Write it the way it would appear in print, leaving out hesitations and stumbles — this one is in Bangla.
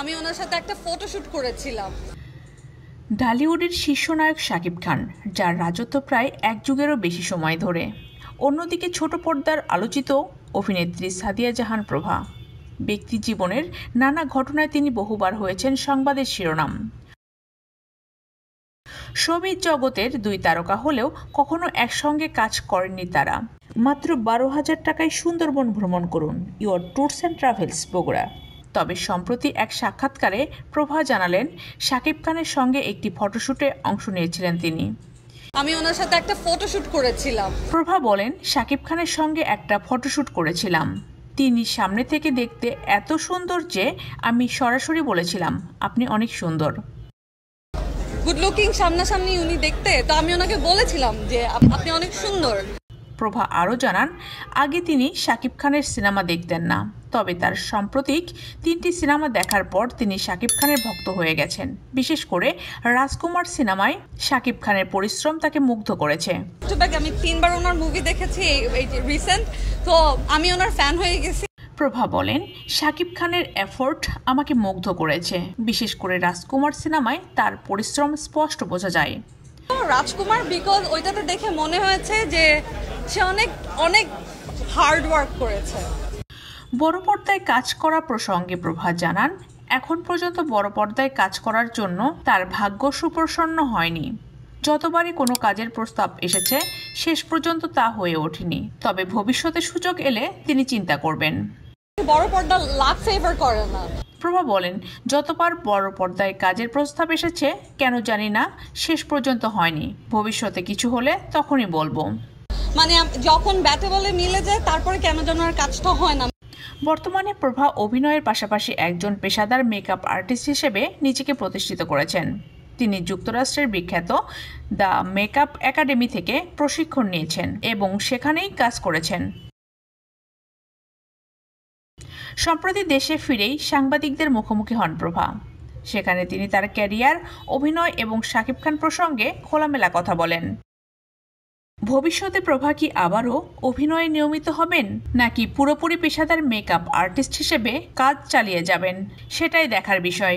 আমি ওনার সাথে একটা ফটোশুট করেছিলাম। ঢালিউডের শীর্ষ নায়ক শাকিব খান, যার রাজত্ব প্রায় এক যুগেরও বেশি সময় ধরে। অন্যদিকে ছোট পর্দার আলোচিত অভিনেত্রী সাদিয়া জাহান প্রভা। ব্যক্তি জীবনের নানা ঘটনায় তিনি বহুবার হয়েছেন সংবাদের শিরোনাম। শোবিজ জগতের দুই তারকা হলেও কখনো একসঙ্গে কাজ করেননি তারা। মাত্র 12,000 টাকায় সুন্দরবন ভ্রমণ করুন, your tours and travels Bogura. তবে সম্প্রতি এক সাক্ষাৎকারে প্রভা জানালেন, শাকিব খানের সঙ্গে একটি ফটোশুটে অংশ নিয়েছিলেন তিনি। আমি ওনার সাথে একটা ফটোশুট করেছিলাম। প্রভা বলেন, শাকিব খানের সঙ্গে একটা ফটোশুট করেছিলাম। তিনি সামনে থেকে দেখতে এত সুন্দর যে আমি সরাসরি বলেছিলাম, আপনি অনেক সুন্দর। গুড লুকিং, সামনাসামনি উনি দেখতে, তো আমি ওনাকে বলেছিলাম যে আপনি অনেক সুন্দর। প্রভা আরও জানান, আগে তিনি শাকিব খানের সিনেমা দেখতেন না, তবে তার সাম্প্রতিক 3টি সিনেমা দেখার পর তিনি শাকিব খানের ভক্ত হয়ে গেছেন। বিশেষ করে রাজকুমার সিনেমায় শাকিব খানের পরিশ্রম তাকে মুগ্ধ করেছে। আমি 3বার ওনার মুভি দেখেছি এই রিসেন্ট, তো আমি ওনার ফ্যান হয়ে গেছি। প্রভা বলেন, শাকিব খানের এফোর্ট আমাকে মুগ্ধ করেছে। বিশেষ করে রাজকুমার সিনেমায় তার পরিশ্রম স্পষ্ট বোঝা যায়। রাজকুমার বিকজ ওইটাতে দেখে মনে হয়েছে যে সে অনেক অনেক হার্ড ওয়ার্ক করেছে। বড় পর্দায় কাজ করা প্রসঙ্গে প্রভা জানান, এখন পর্যন্ত বড় পর্দায় কাজ করার জন্য তার ভাগ্য সুপ্রসন্ন হয়নি। যতবারই কোনো কাজের প্রস্তাব এসেছে, শেষ পর্যন্ত তা হয়ে ওঠেনি। তবে ভবিষ্যতে সুযোগ এলে তিনি চিন্তা করবেন। বড় পর্দা লাক ফেভার করে না। প্রভা বলেন, যতবার বড় পর্দায় কাজের প্রস্তাব এসেছে, কেন জানি না শেষ পর্যন্ত হয়নি। ভবিষ্যতে কিছু হলে তখনই বলবো। মানে যখন ব্যাটে বলে মিলে যায়, তারপরে কেন যেন আর কাজটা হয় না। বর্তমানে প্রভা অভিনয়ের পাশাপাশি একজন পেশাদার মেকআপ আর্টিস্ট হিসেবে নিজেকে প্রতিষ্ঠিত করেছেন। তিনি যুক্তরাষ্ট্রের বিখ্যাত দ্য মেকআপ একাডেমি থেকে প্রশিক্ষণ নিয়েছেন এবং সেখানেই কাজ করেছেন। সম্প্রতি দেশে ফিরেই সাংবাদিকদের মুখোমুখি হন প্রভা। সেখানে তিনি তার ক্যারিয়ার, অভিনয় এবং শাকিব খান প্রসঙ্গে খোলামেলা কথা বলেন। ভবিষ্যতে প্রভা কি আবারও অভিনয়ে নিয়মিত হবেন, নাকি পুরোপুরি পেশাদার মেকআপ আর্টিস্ট হিসেবে কাজ চালিয়ে যাবেন, সেটাই দেখার বিষয়।